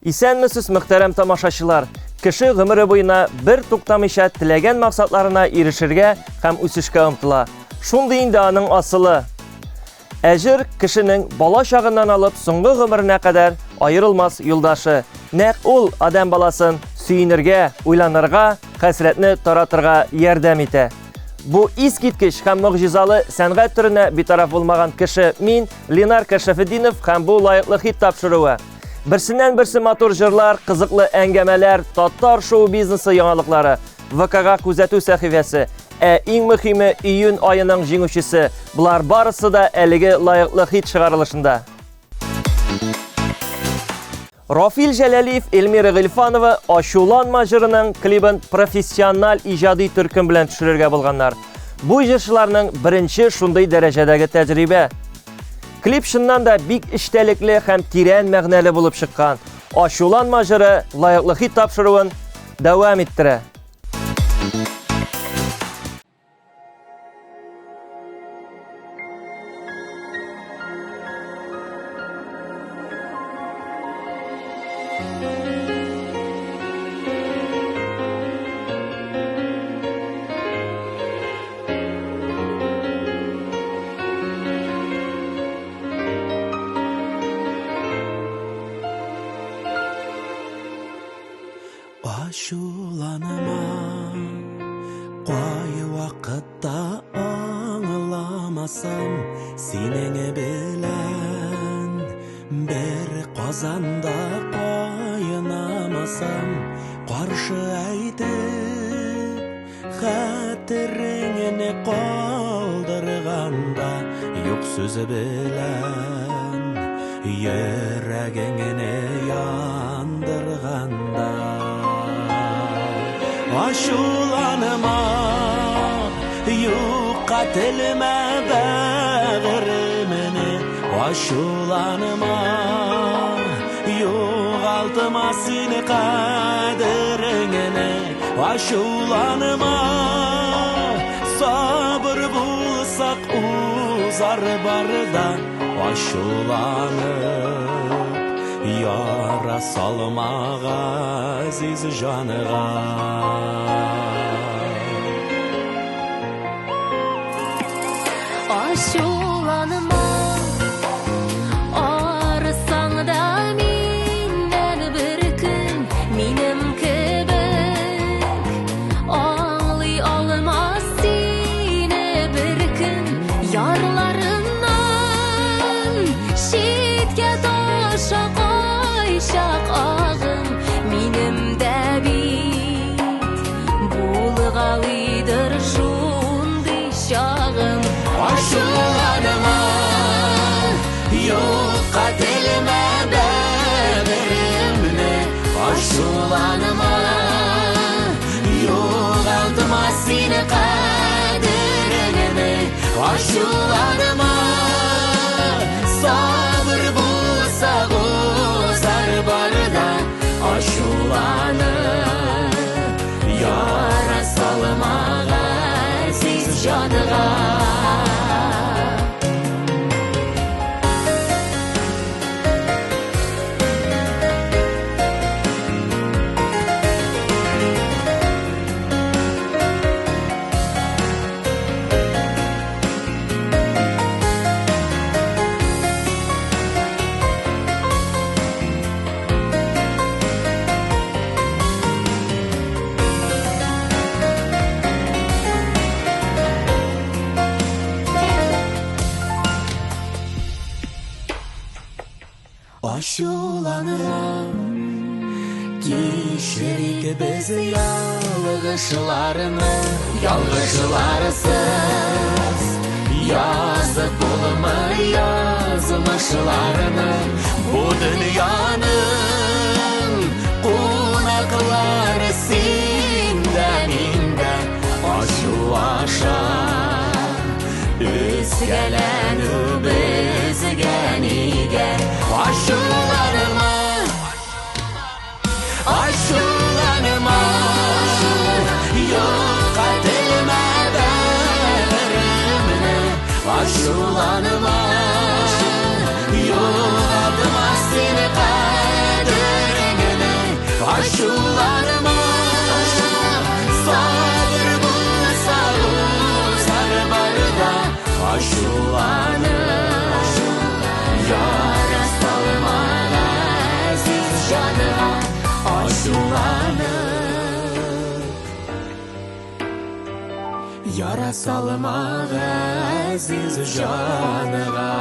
Исәнмесез, мөхтәрәм тамашачылар. Кеше гомере буена бер туктамыйча теләгән максатларына ирешергә һәм үсешкә омтыла. Шундый инде аның асылы. Әҗер кешенең бала чагыннан алып соңгы гомеренә кадәр аерылмас юлдашы. Нәкъ ул адам баласын сөенергә, уйланырга, хәсрәтне таратырга ярдәм итә. Бу искиткеч һәм мөгъҗизалы сәнгать төренә битараф булмаган кеше мин, Ленар Кәшәфетдинов, һәм бу лаеклы хит тапшыруы. Берсеннән-берсе матур җырлар, кызыклы әңгәмәләр, татар шоу-бизнесы яңалыклары, ВКга күзәтү сәхифәсе, иң мөһиме июнь аеның җиңүчесе. Булар барысы да әлеге лаеклы хит чыгарылышында. Рафил Җәләлиев, Эльмира Гыйльфанова Ачуланма җырының клибын профессиональ иҗади төркем белән төшерергә булганнар. Бу җырчыларның беренче шундый дәрәҗәдәге тәҗрибә. Клип шуннан да бик эчтәлекле һәм тирән мәгънәле булып чыккан. Ачуланма җыры лаеклы хит тапшыруын дәвам иттерә. Ачуланма, кай вакытта аңламасам, синең белән бер казанда кайнамасам, каршы әйтеп хәтереңне калдырганда, юк сүзе белән йөрәгеңне яндырганда. Ачуланма, юкка телмә бәгыремне. Ачуланма, югалтма сине кадереңне. Ачуланма, сабыр булсак узар барда. Ачуланып яра салмага азиз жаныга. Ачуланма, арысаң да миннән бер көн, минем кебек аңлый алмас сине бер көн. Ярларымнан читкә таша кайчак агым, минем дә бит булгалыйдыр шундый чагым. Ачуланма, юкка телмә бәгыремне. Ачуланма, югалтма сине кадереңне. Ачуланма, сабыр булса узар барда. Ачуланып яра салмага азиз жаныга. Ачуланма, кичерик без ялгышларны, ялгышларсыз язып булмый язмышларны. Бу дөньяның кунаклары синдә, миндә. Ачу аша үзгәләнү безгә нигә. Ачуланма, ачуланма, юкка телмә бәгыремне. Ачуланма, югалтма сине кадереңне. canına aşulanır. Yara salma aziz canına.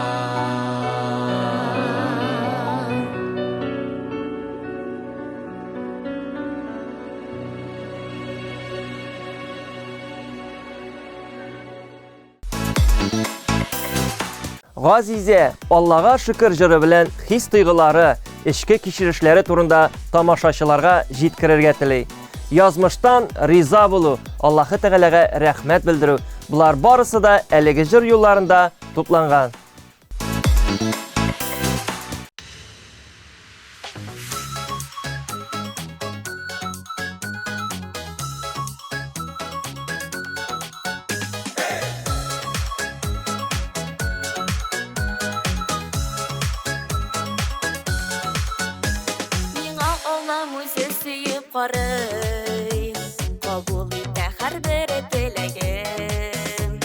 Газизе Аллага шükür jыры белән хис тойгылары, эчке кичерешләре турында тамашачыларга җиткерергә тели. Язмыштан риза булу, Аллаһы Тәгаләгә рәхмәт белдерү. Булар барысы да әлеге җыр юлларында тупланган. Миңа Аллам үзе сөйеп карый, кабул итә һәрбер теләгем.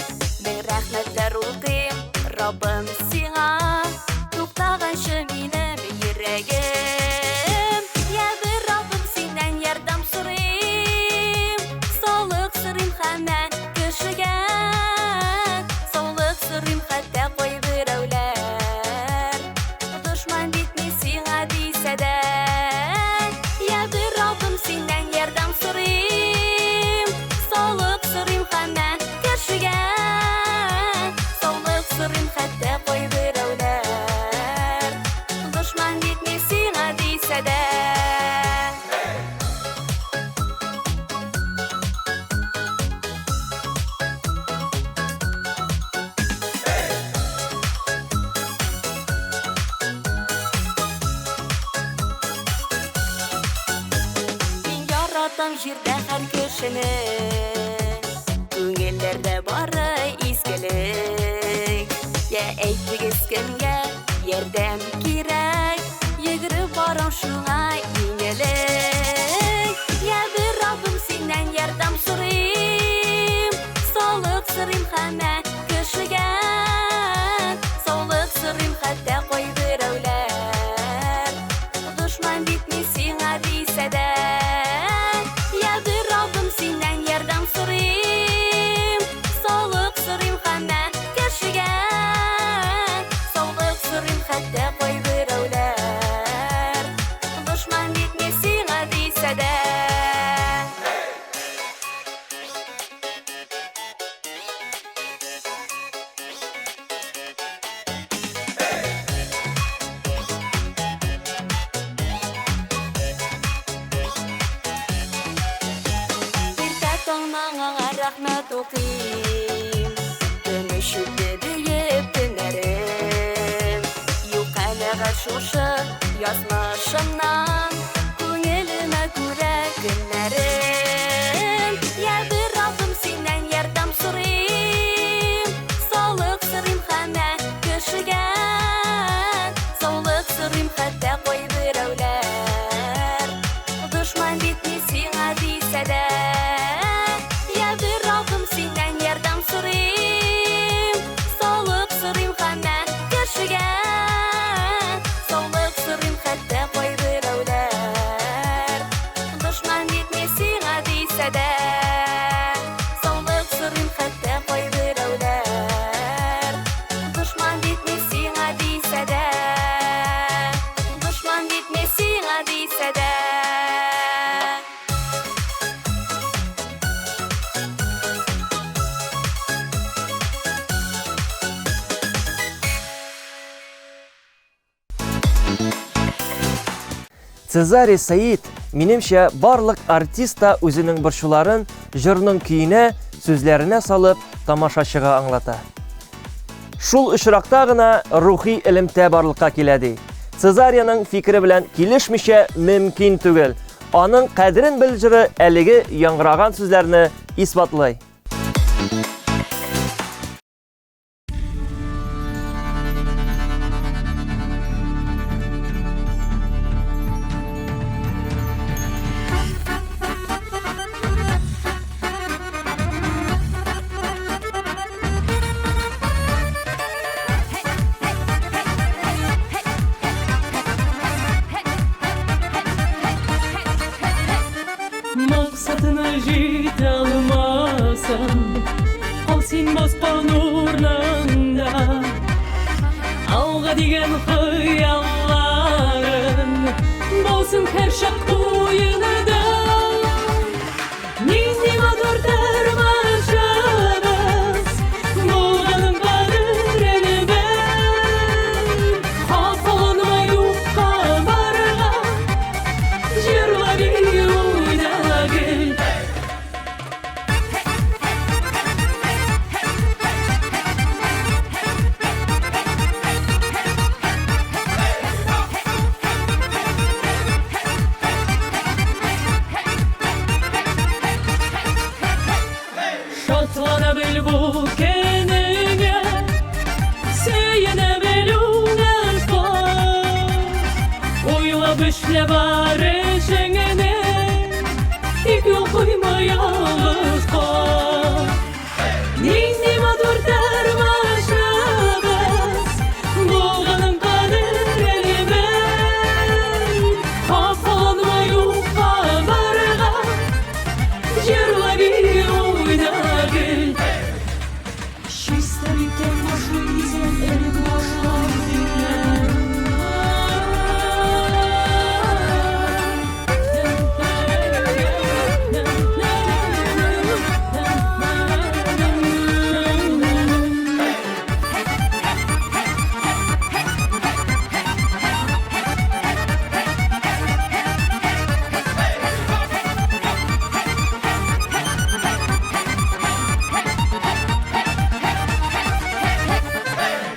Мең рәхмәтләр укыйм, Раббым сиңа, туктаганчы минем йөрәгем. Я бер Раббым синнән ярдәм сорыйм, саулык сорыйм һәммә кешегә. Саулык сорыйм хәтта кай берәүләр, дошман бит ни сиңа дисә дә. Я бер Раббым синнән ярдәм сорыйм, саулык сорыйм һәммә кешегә. Саулык сорыйм хәтта кай берәүләр, дошман бит ни сиңа дисә дә. Мин яратам җирдә һәр кешене, күңелләрдә бары изгелек. Я әйтегез кемгә ярдәм кирәк, йөгереп барам шуңа иң элек. Я бер Раббым синнән ярдәм сорыйм, саулык сорыйм һәммә кешегә. Саулык сорыйм хәтта кай берәүләр, дошман бит ни сиңа дисә дә. Я бер Раббым синнән ярдәм сорыйм, саулык сорыйм һәммә кешегә. Саулык сорыйм хәтта кай берәүләр, дошман бит ни сиңа дисә дә. Иртә таңнан аңа рәхмәт укыйм, көмеш үтте диеп төннәрем. Юк әлегә шушы язмышымнан, күңелемә күрә көннәрем. Я бер Раббым синнән ярдәм сорыйм, саулык сорыйм һәммә кешегә. Саулык сорыйм хәтта кай берәүләр, дошман бит ни сиңа дисә дә. Я бер Раббым синнән ярдәм сорыйм, саулык сорыйм һәммә кешегә. Саулык сорыйм хәтта кай берәүләр, дошман бит ни сиңа дисә дә. Саулык сорыйм хәтта кай берәүләр, дошман бит ни сиңа дисә дә. Дошман бит ни сиңа дисә дә. Цезарий Саид, минемчә, барлык артист та үзенең борчуларын җырның көенә, сүзләренә салып, тамашачыга аңлата. Шул очракта гына рухи элемтә барлыкка килә ди. Цезарийның фикере белән килешмичә мөмкин түгел. Аның кадерен бел җыры әлеге яңгыраган сүзләрне исбатлый. Yolga digen hıyalların Bolsun her şak uyunada Ninimadır dermaşabız Boğanın barır elime Hafalınma yukka barga Jirla bir uydagil Şatlana bil bu kenine Seyine belünen var Oyla büşle var eşeğine İp yol koyma yalnız kal Ninimadır dermaşabız Boğanın kadir elime Hafalanma yukka barga Jirla bir uydagil Чисто по жизни эль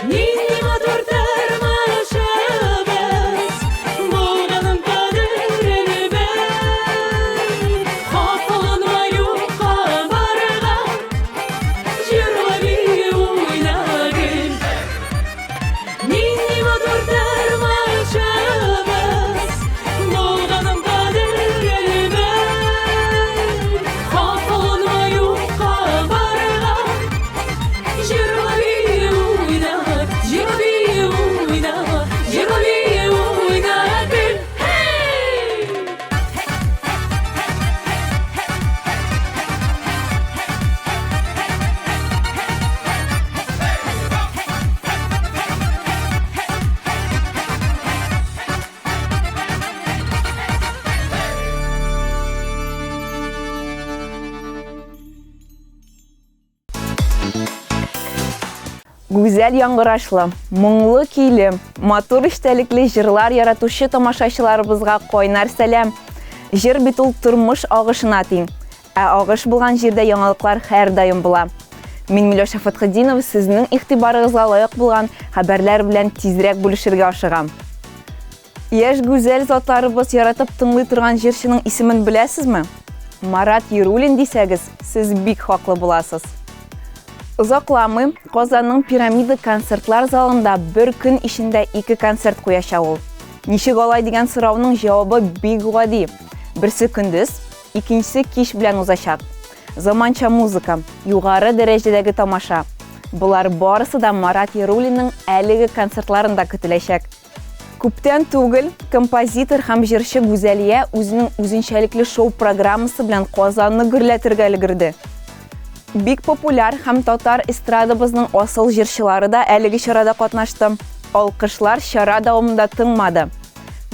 Ninimadır dermaşabız Boğanın kadir elime Hafalanma yukka barga Jirla bir uydagil Ninimadır dermaşabız Boğanın kadir elime Hafalanma yukka barga Jirla bir uydagil Jirla bir uydagil Jirla bir uydagil Hey! Güzel яңгырашлы, мұңлы көйлі, матур іштәліклі жырлар яратушы тамашашыларыбызға қойнар сәлем. Жыр бит ул тормыш агышына тиң, агыш булган җирдә яңалыклар һәрдаим була. Мин Миләүшә Фатхетдинова сезнең игътибарыгызга лаек булган хәбәрләр белән тизрәк бүлешергә ашыгам. Яшь гүзәл затларыбыз яратып тыңлый торган җырчының исемен беләсезме? Марат Ерулин дисәгез, сез бик хаклы буласыз. Узакламый Казанның Пирамида концертлар залында бер көн ишендә 2 концерт куячак ул. Ничек алай дигән сорауның җавабы бик гади. Берсе көндез, икенчесе кич белән узачак. Заманча музыка, югары дәрәҗәдәге тамаша. Булар барысы да Марат Ерулинның әлеге концертларында көтеләчәк. Күптән түгел композитор һәм җырчы Гүзәлия үзенең үзенчәлекле шоу программасы белән Казанны гөрләтергә өлгерде. Бик популяр һәм татар эстрадабызның асыл җырчылары да әлеге чарада катнашты. Алкышлар чара дәвамында тынмады.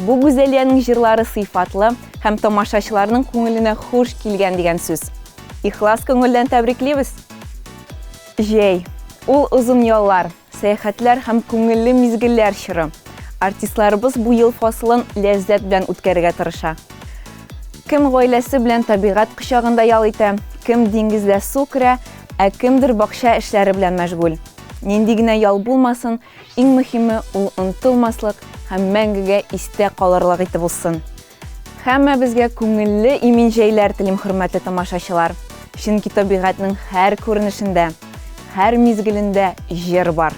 Бу Гүзәлиянең җырлары сыйфатлы һәм тамашачыларның күңеленә хуш килгән дигән сүз. Ихлас күңелдән тәбриклибез. Җәй, ул узын яллар, сәяхәтләр һәм күңелле мизгелләр чоры. Артистларыбыз бу ел фасылын ләззәт белән үткәрергә тырыша. Кем гаиләсе белән табигать кочагында ял итә, кем диңгездә су керә, ә кемдер бакча эшләре белән мәшгуль. Нинди генә ял булмасын, иң мөһиме ул онытылмаслык һәм мәңгегә истә калырлык итеп булсын. Һәммәбезгә күңелле имин җәйләр телим, хөрмәтле тамашачылар. Чөнки табигатьнең һәр күренешендә, һәр мизгелендә җыр бар.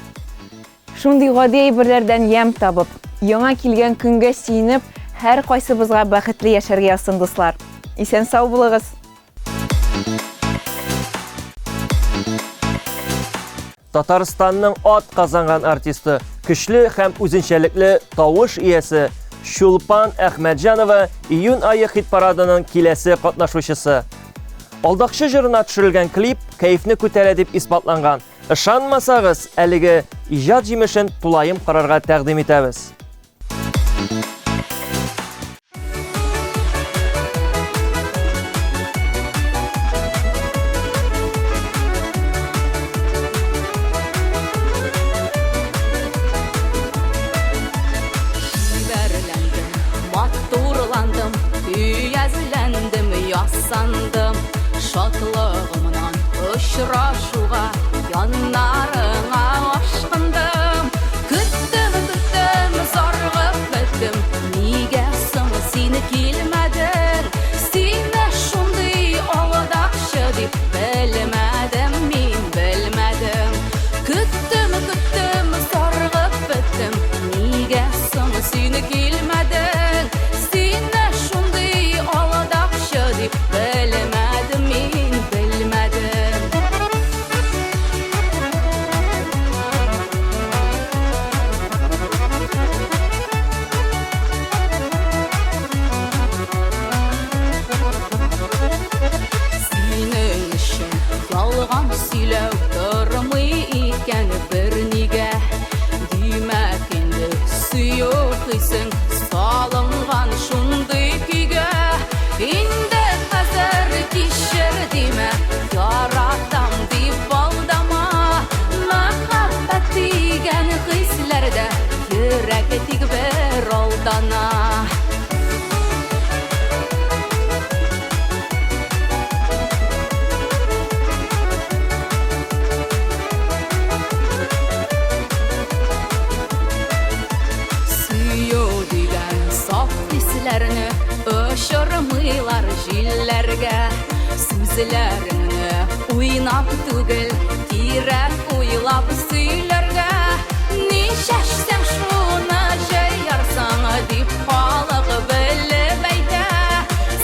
Шундый гади әйберләрдән ям табып, яңа килгән көнгә сөенеп, һәр кайсыбызга бәхетле яшәргә ясын дуслар. Исән сау булыгыз. Татарстанның ат казанган артисты, көчле һәм үзенчәлекле тавыш иясе Шулпан Әхмәтҗанова июнь айы хит-парадының киләсе катнашучысы. Алдакчы җырына төшерелгән клип кайфны күтәрә дип исбатланган. Ышанмасагыз, әлеге иҗат җимешен тулаем карарга тәкъдим итәбез. Şiverlendim, matturlandım, üyezlendim, yassandım. Şatlığımdan uçraşuğa, yanlarına aşkındım. Küttüm, zargıp bittim, niye seni kilmedin? Seni şunday ağdakşı dip bilmedim, min bilmedim. Küttüm, zargıp bittim, niye seni kilmedin? Seni şunday ağdakşı dip bilmedim, min bilmedim. Senin için yalgan söylep durmayken bir nige. Demek indi suyuqysın salıngan şunday küge. İndi hazır kişir deme, yaratam deyip aldama. Muhabbet degan hislerde yürek bir aldana. Suyu degan saf hislerini öşürmüylar jillerge. Sözlerini oynap tugil, tirek oylap söylerge. Nişeşsen şuna jayarsan dip halık bilip eyte.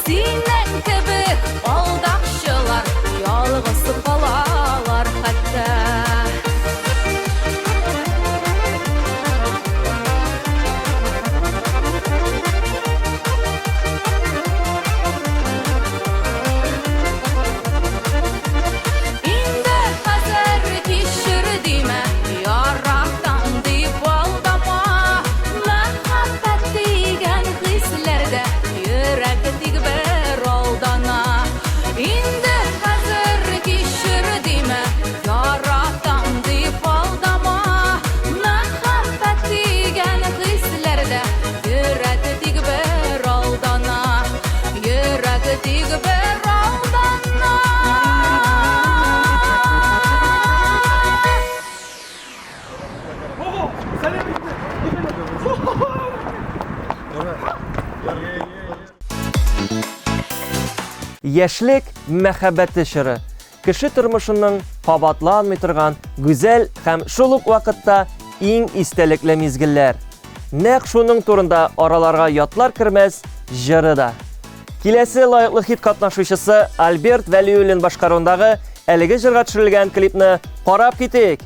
Senin kebek aldakşılar yalğız kalalar hatta. İndi hazır kişir deme, yaraktan deyip aldama. Muhabbet degan hislerde yürek bir aldana. İndi hazır kişir deme, yaraktan deyip aldama. Muhabbet degan hislerde yürek bir aldana. Yürek bir aldana. Яшьлек мәхәббәте чоры. Кеше тормышының кабатланмый торган гүзәл һәм шул ук вакытта иң истәлекле мизгелләр. Нәкъ шуның турында араларга ятлар кермәс җыры да. Киләсе лаеклы хит катнашучысы Альберт Вәлиуллин башкаруындагы әлеге җырга төшерелгән клипны карап китик.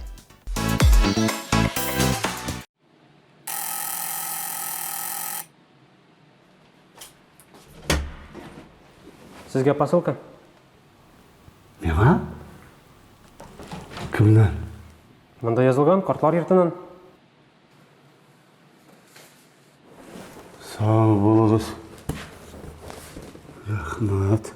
Sizga посылка? Миңа? Кімнен? Мында язылган картлар йортынан. Сау болыңыз. Рахмат.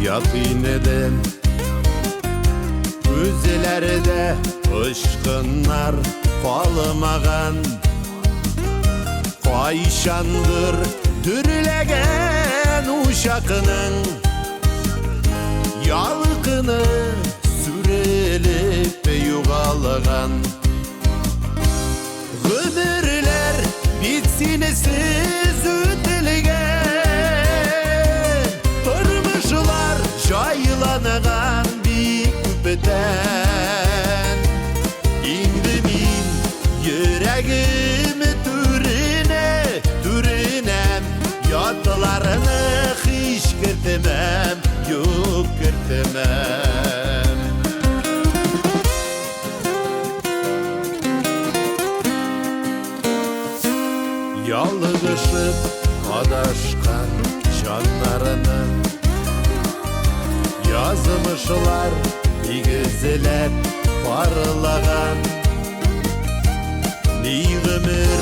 Yatın edem Üzülerde ışkınlar Kalmağan Kayşandır Dürülegen uşakının Yalı Ақыны сүреліп юғалған Ғүмірлер бітсінесіз өтілген Тұрмышылар жайланған бик күпеден Инді мен жүрегім түрінем Ятыларыны хиш кіртімем, юк кіртімем Ялығышып адашқан жанларыны Язымышылар игізілеп парылаған Ни ғүмір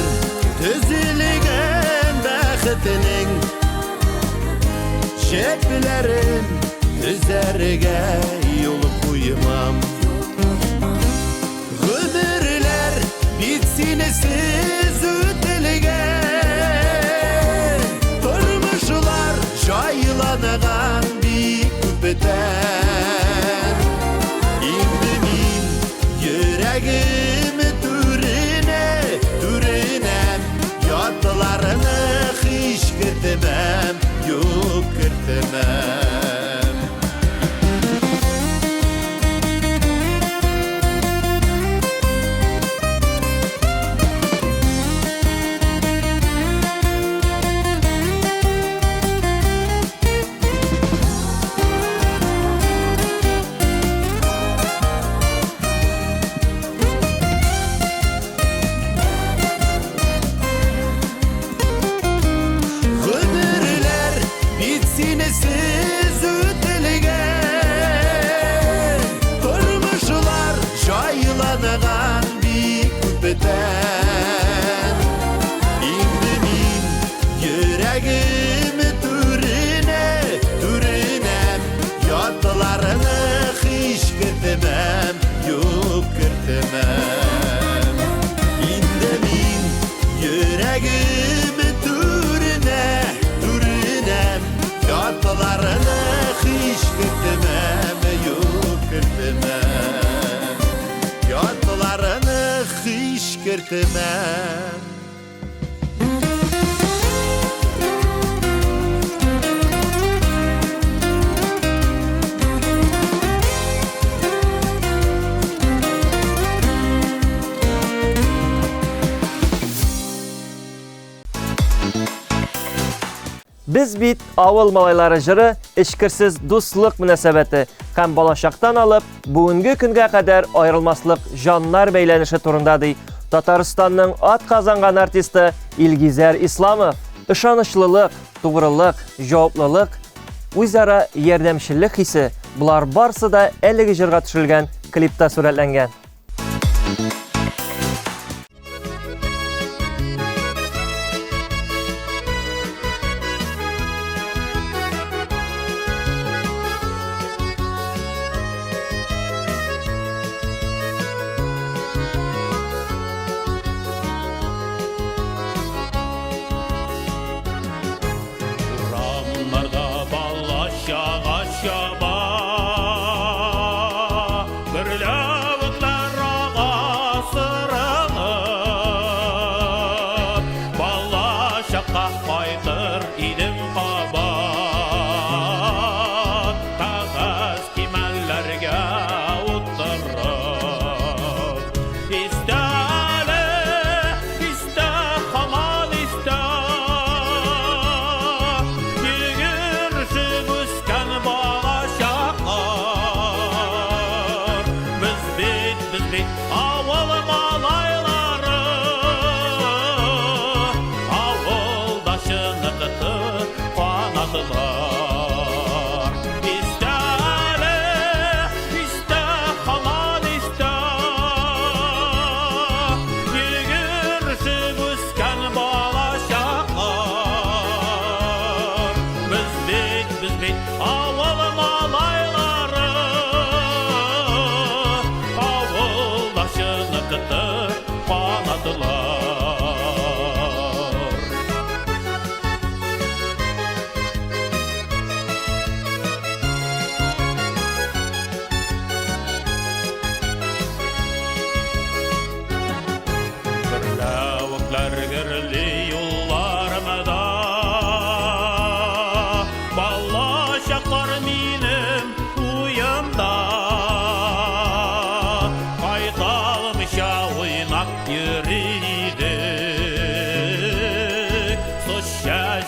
түзілген бәхітінің Шепілерін үзәрге yol қоймам Ғүмірлер бітсінесіз өтілген Тұрмышылар жайланған бик күпеден Инді мен жүрегім түрінем Ятыларыны хиш кіртімем, юк кіртімем Ғүмірлер бітсінесіз өтілген Тұрмышылар жайланған бик күпеден Инді мен жүрегім түрінем Ятыларыны хиш кіртімем, юк кіртімем Инді мен жүрегім түрінем Ятыларыны хиш кіртімем, юк кіртімем Ятыларыны хиш кіртімем Biz bit avıl малайлары жыры ішкірсіз дуслық мөнәсәбәте һәм балашақтан алып, бүгінгі күнгә кадәр айрылмаслык жаннар бәйләнеше турында ди Татарстанның ат казанган артисты Илгизәр Исламов. Ышанычлылык, тугрылык, җаваплылык, үзара ярдәмчеллек хисе булар барсы да әлеге җырга төшелгән клипта сурәтләнгән. Uramlarda ballaşağa şaba Gürlevutlar ağa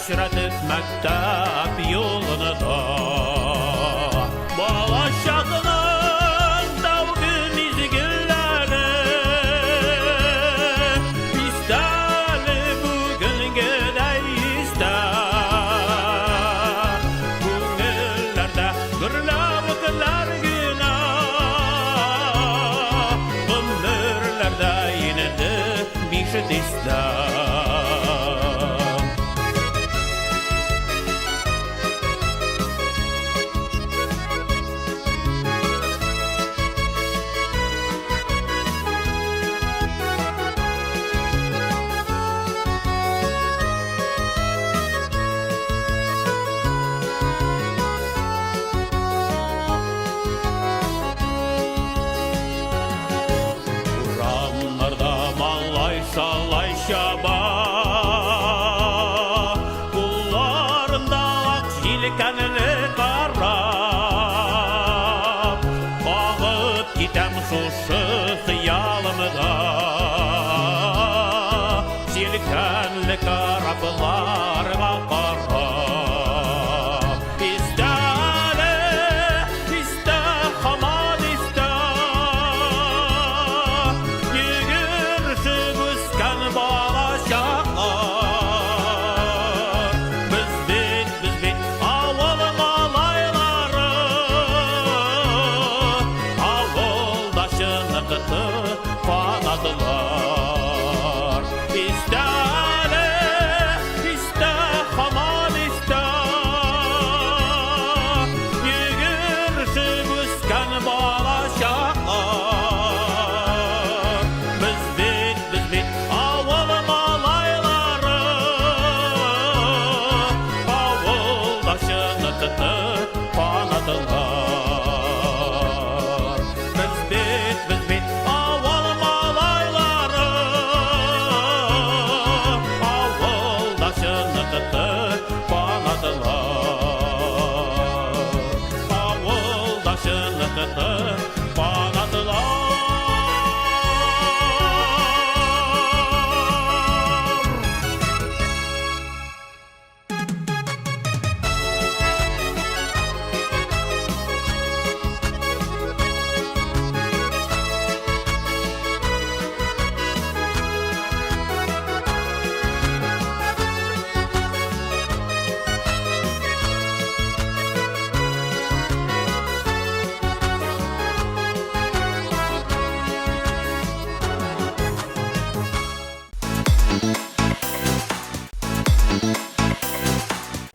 Yaşratып məktəb yolunu da Bala şağının davdı mizgilləri İstəli bugün gedək istər Günlərdə qırlavıqlar günə Ömürlərdə yenidə bir şey istər Sallay şaba Kullarında ak jilkenli karab Bağıp gitem şuşu hıyalımda Jilkenli karablarga karab İstəli, istə hamad istə Yürüşüb üsken bağlaşaklar Biz bit avalın alayları Avuldaşını kıtı panadılar İstəli, istə hamad istə Yürüşüb üsken bağlaşaklar Biz bit avalın alayları Avuldaşını kıtı panadılar Biz bit avalın alayları Avuldaşını kıtı panadılar Avuldaşını kıtı panadılar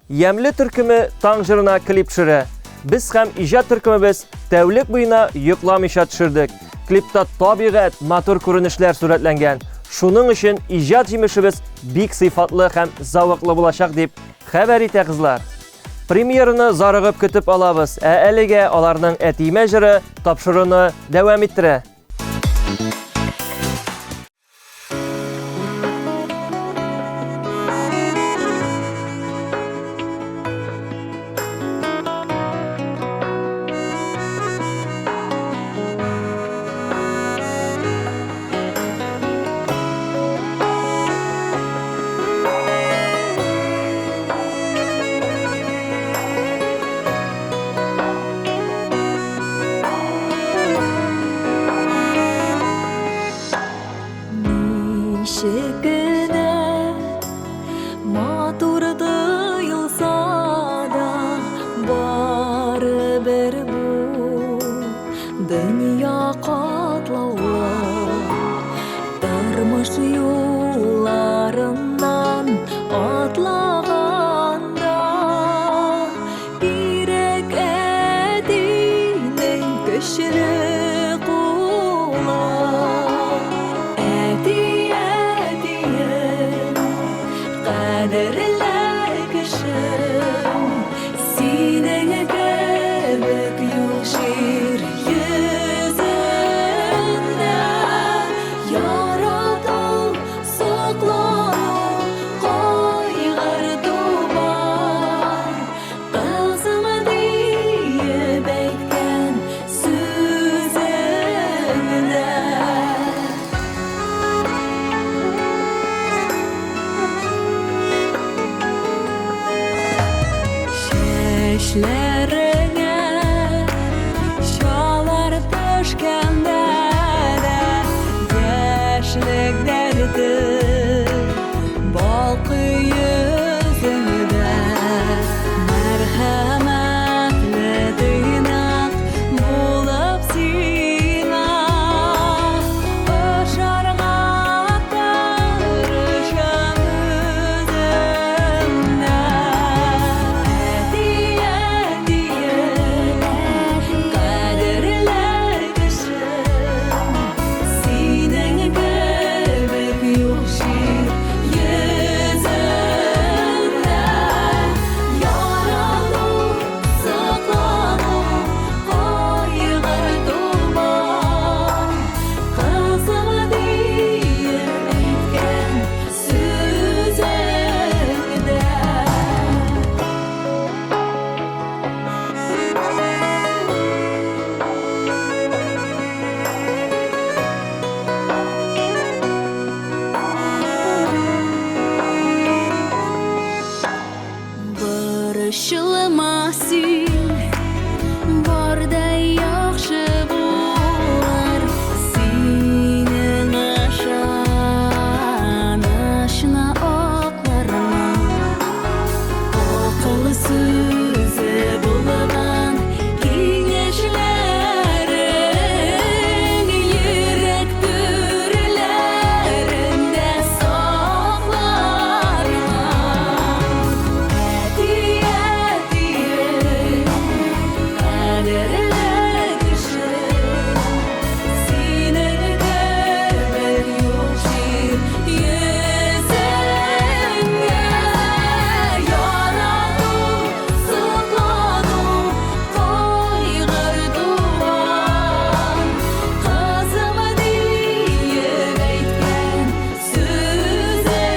Yemli türkümü Tanjırına klip düşürü. Biz hem ijat türkümübüz tevlik boyuna yüklem işe düşürdük. Klipte tabiat, motor görünüşler suretlengen. Şunun için ijat jimişimiz bik sıfatlı hem zavıklı bulaşak deyip haber ite kızlar. Premierini zarıgıp kütüp alabız. Elige alarının etime jırı tapşırını devam ettire. Şekine maturdu yılsa da baribir bu dünya katlalı Darmış yollarından atlaganda Birek edinin köşülü kula Kaderler kışım Sineye kebek yuşir yüzünde Yaradıl soğuklanıp koygar duvar Kızım diye bekten süzünde düşlerine şalar düşkende de yaşlık derdi balkı yüzünde merhametli duynak bulup sina başarga tarışan üzümde diye kaderler kışım senin göbek yok şiir yüzünde yaralı saklanıp kaygır duman kızım diye etken süzünde. Barışılmasın barday yaxşı bolar senin aşan aşına oklarına akıl sözü bulgan kengeshlerin yürek türlerinde saklarına kaderler kışım senin göbek yok şiir yüzünde yaralı saklanıp kaygır duman kızım diye etken süzünde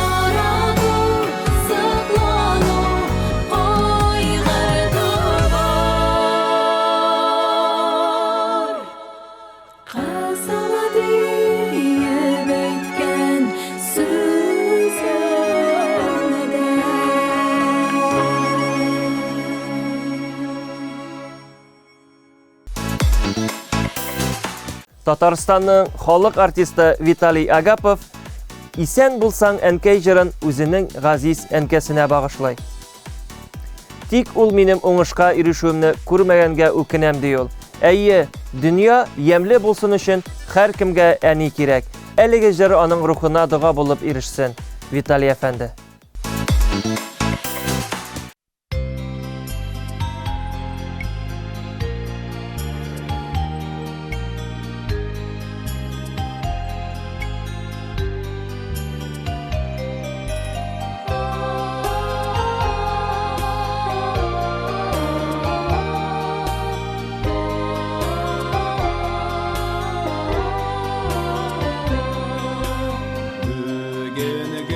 yaralı saklanıp kaygır duman kızım diye etken Татарстанның халык артисты Виталий Агапов «Исән булсаң әнкәй» җырын үзенең газиз әнкәсенә багышлай. Тик ул минем уңышка ирешүемне күрмәгәнгә үкенәм ди ул. Әйе, дөнья ямьле булсын өчен һәркемгә әни кирәк. Әлеге җыр аның рухына дуга булып ирешсен. Виталий әфәнде.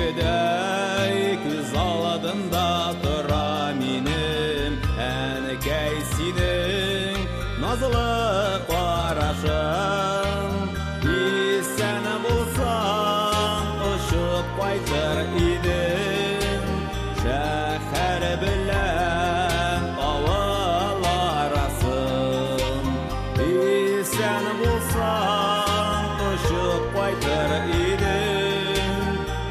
Бүгінгідей күз алдында тұра минем әнекәй синең назлы қарашың. Исән булсаң ұшып қайтыр идең шәһәр белән авыл арасын. Исән булсаң ұшып қайтыр идең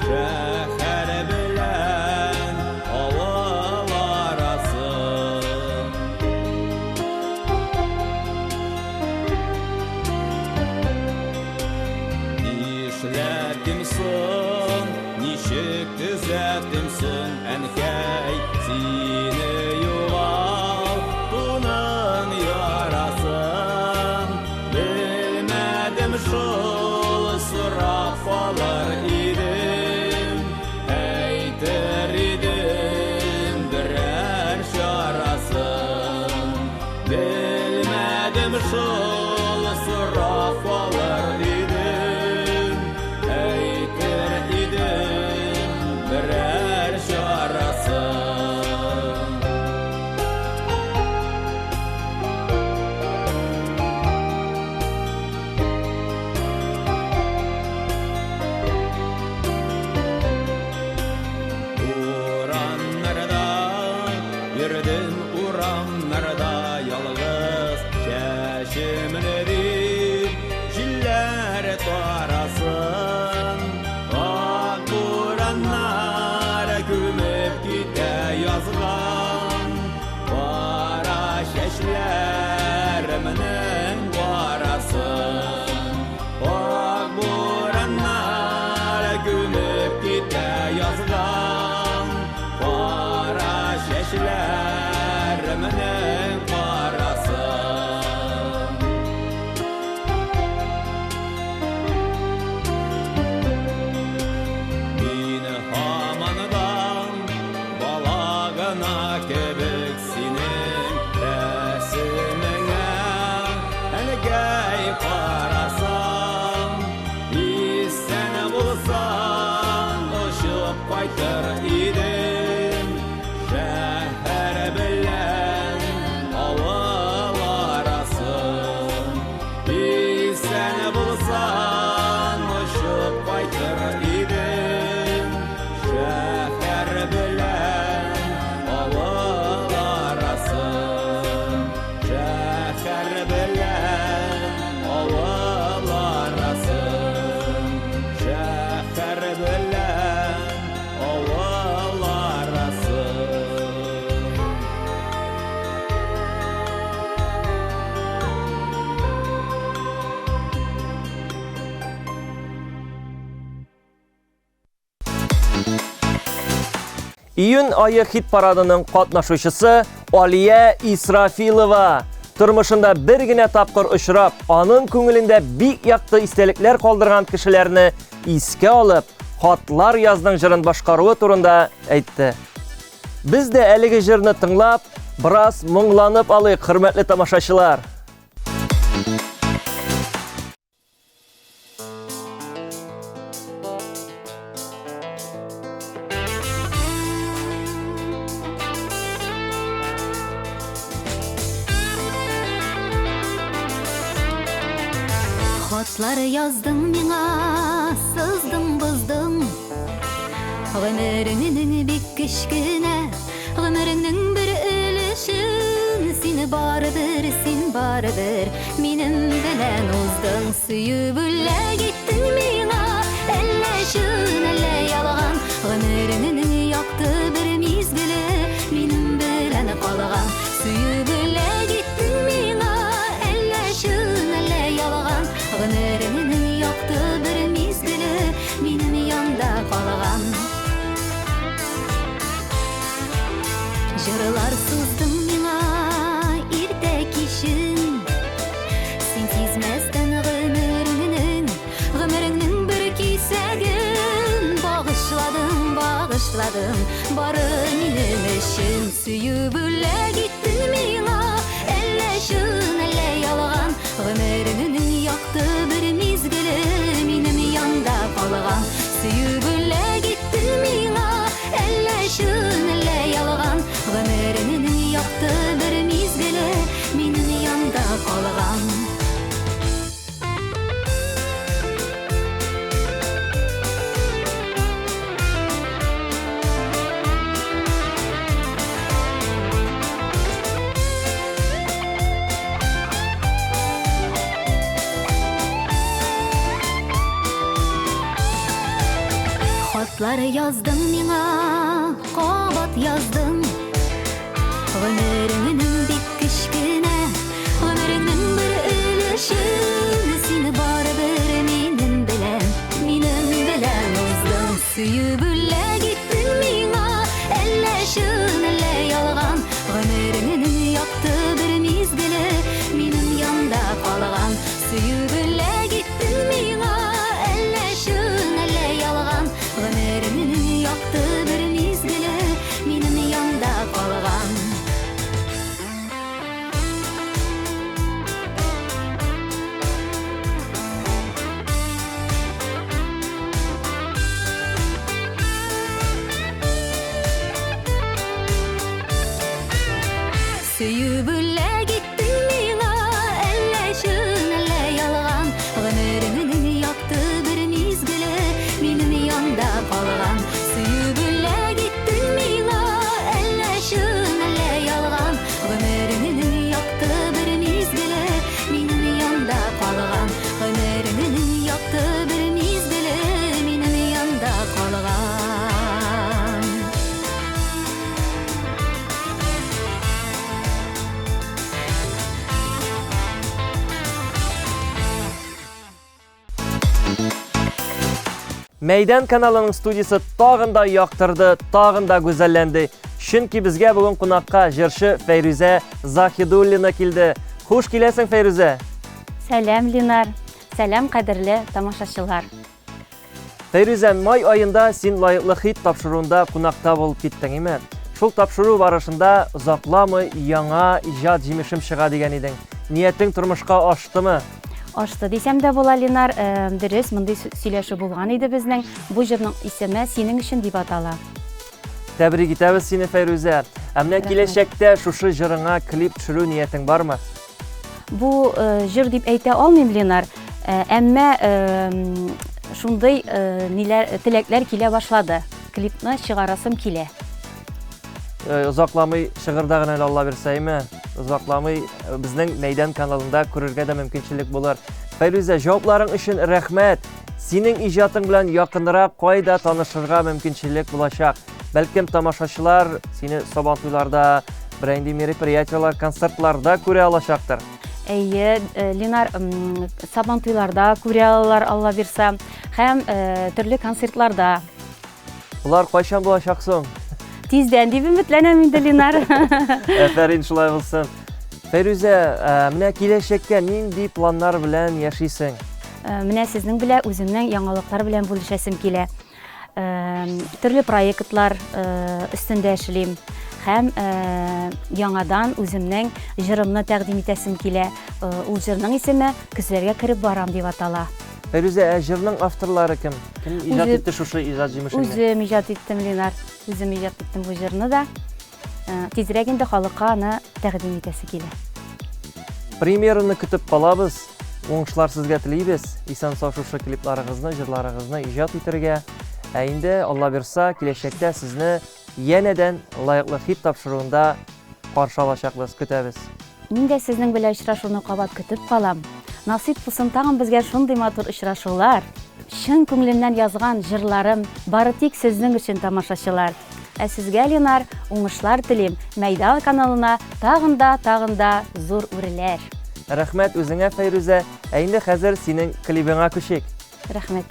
шәһәр белән авыл арасын. Нишләтим соң, ничек төзәтим соң, әнкәй, сине югалтуның ярасын. Белмәдем шул, сорап калыр идем, әйтер идем берәр чарасын. Белмәдем шул, сорап калыр идем, әйтер идем берәр чарасын. Июнь айы хит парадының катнашучысы Алия Исрафилова. Тормышында бер генә тапкыр очрап, аның күңелендә бик якты истәлекләр калдырган кешеләрне искә алып, хатлар язның җырын башкаруы турында әйтте. Без дә әлеге җырны тыңлап, біраз моңланып алыйк, хөрмәтле тамашачылар. Хатлар яздың миңа, сыздым, быздым. Гомереңнең бик кечкенә, гомереңнең бер өлешен. Син барыбер, минем белән уздың. Сөеп үлә киттең миңа, әллә чын, әллә ялган. Гомереңнең якты бер мизгеле, минем белән калган. Сөеп үлә киттең миңа, әллә чын, әллә ялган. Гомереңнең якты бер мизгеле, минем янда калган. Җырлар суздың миңа иртә кичен. Син сизмәстән гомереңнең бер кисәген. Багышладың, бары минем өчен. Сөеп үлә киттең миңа, әллә чын, әллә ялган. Гомереңнең якты бер мизгеле, минем янда калган. Сөеп үлә киттең миңа, әллә чын, әллә ялган. Гомереңнең якты бер мизгеле, минем янда калган. Хатлар яздың миңа, кабат яздың. Гомереңнең бик кечкенә, гомереңнең бер өлешен. Син барыбер минем белән уздың. Сөеп үлә киттең миңа, әллә чын, әллә ялган. Гомереңнең якты бер мизгеле, минем янда калган. Сөеп үлә киттең миңа, әллә чын, әллә ялган. Гомереңнең якты бер мизгеле, минем янда калган. Сөеп үлә киттең миңа, әллә чын, әллә ялган. Гомереңнең якты бер мизгеле, минем янда калган. Сөеп үлә киттең миңа, әллә чын, әллә ялган. Гомереңнең якты бер мизгеле, минем янда калган. Гомереңнең якты бер мизгеле, минем янда калган. Мәйдан каналының студиясы тагын да яктырды, тагын да гүзәлләнде. Чөнки безгә бүген кунакка җырчы Фәйрүзә Захидуллина килде. Хуш киләсең, Фәйрүзә. Сәлам, Линар. Сәлам, кадерле тамашачылар. Фәйрүзә, май айында син лайыклы хит тапшыруында кунакта булып киттең, име? Шул тапшыру барышында озакламы яңа иҗат җимешем чыга дигән идең. Ниятең тормышка аштымы? Ашты дисәм дә була, Линар. Дөрес, мондый сөйләшү булган иде безнең. Бу җырның исеме синең өчен дип атала. Тәбрик итәбез сине, Фәйрүзә. Менә киләчәктә шушы җырыңа клип төшерү ниятең бармы? Бу җыр дип әйтә алмыйм, Линар. Әмма шундый теләкләр килә башлады. Клипны чыгарасым килә. Озакламый шыгырда гына Алла бирсәйме? Озакламый безнең Мәйдан каналында күрергә дә мөмкинчелек булыр. Фәйрүзә, җавапларың өчен рәхмәт. Синең иҗатың белән якынрак кайда танышырга мөмкинчелек булачак. Бәлкем тамашачылар сине Сабантуйларда, бренди мероприятиялар, концертларда күрә алачактыр. Әйе, Линар, Сабантуйларда күрә алалар, Алла бирсә, һәм төрле концертларда. Булар кайчан булачак соң? Тиздән дип өметләнәм инде, Ленар. Әфәрин, шулай булсын. Фәрүзә, менә киләчәккә нинди планнар белән яшисең? Менә сезнең белән үземнең яңалыклар белән бүлешәсем килә. Төрле проектлар өстендә эшлим. Һәм яңадан үземнең җырымны тәкъдим итәсем килә. Ул җырның исеме «Көзләргә кереп барам» дип атала. Фәрүзә, җырның авторлары кем? Кем иҗат итте шушы иҗат җимешен? Үзем иҗат иттем, Ленар. Үзем иҗат иттем бу җырны да. Тизрәк инде халыкка аны тәкъдим итәсе килә. Премьераны көтеп калабыз. Уңышлар сезгә телибез. Исән-сау шушы клипларыгызны, җырларыгызны иҗат итәргә. Ә инде Алла бирса, киләчәктә сезне янәдән лаеклы хит тапшыруында каршы алачакбыз, көтәбез. Мин дә сезнең белән очрашуны кабат көтеп калам. Насыйп булсын тагын безгә шундый матур очрашулар. Чын күңеленнән язган җырларым бары тик сезнең өчен, тамашачылар. Ә сезгә, Ленар, уңышлар телим. Мәйдан каналына тагын да зур үреләр. Рәхмәт үзеңә, Фәйрүзә. Ә инде хәзер синең клибыңа күчик. Рәхмәт.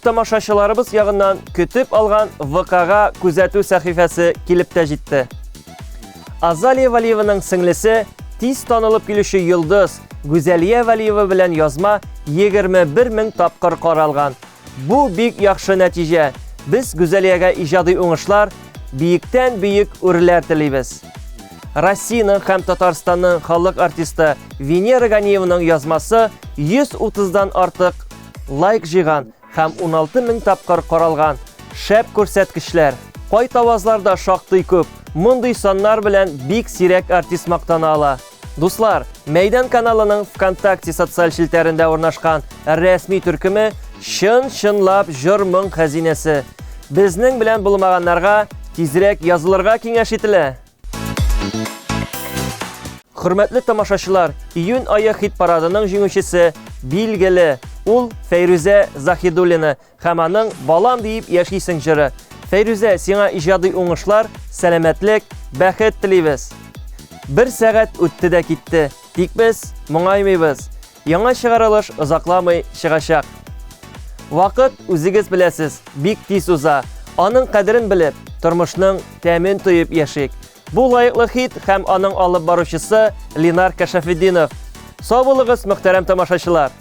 тамашачыларыбыз ягыннан көтеп алган ВКга күзәтү сәхифәсе килеп тә җитте. Азалия Валиеваның сеңлесе, тиз танылып килүче йолдыз Гүзәлия Валиева белән язма 21 мең тапкыр каралган. Бу бик яхшы нәтиҗә. Без Гүзәлиягә иҗади уңышлар, биектән биек үрләр телибез. Россиянең һәм Татарстанның халык артисты Венера Ганиеваның язмасы 130дан артык лайк җыйган һәм 16 мең тапкыр каралган. Шәп күрсәткечләр. Кайт авазларда шактый күп. Мондый саннар белән бик сирәк артист мактана ала. Дуслар, Мәйдан каналының ВКонтакте социаль шилтәрендә урнашкан рәсми төркеме чын-чынлап җыр-моң хәзинәсе. Безнең белән булмаганнарга тизрәк язылырга киңәш ителә. Хөрмәтле тамашачылар, июнь айы хит парадының җиңүчесе билгеле. Ул Фәйрүзә Захидуллина һәм аның балам дип яшисең җыры. Фәйрүзә, сиңа иҗади уңышлар, сәламәтлек, бәхет телибез. 1 сәгать үтте дә китте. Тик без моңаймыйбыз. Яңа чыгарылыш озакламый чыгачак. Вакыт, үзегез беләсез, бик тиз уза. Аның кадерен белеп, тормышның тәмен тоеп яшик. Бу лаеклы хит һәм аның алып баручысы Ленар Кашафетдинов. Сау булыгыз, мөхтәрәм тамашачылар.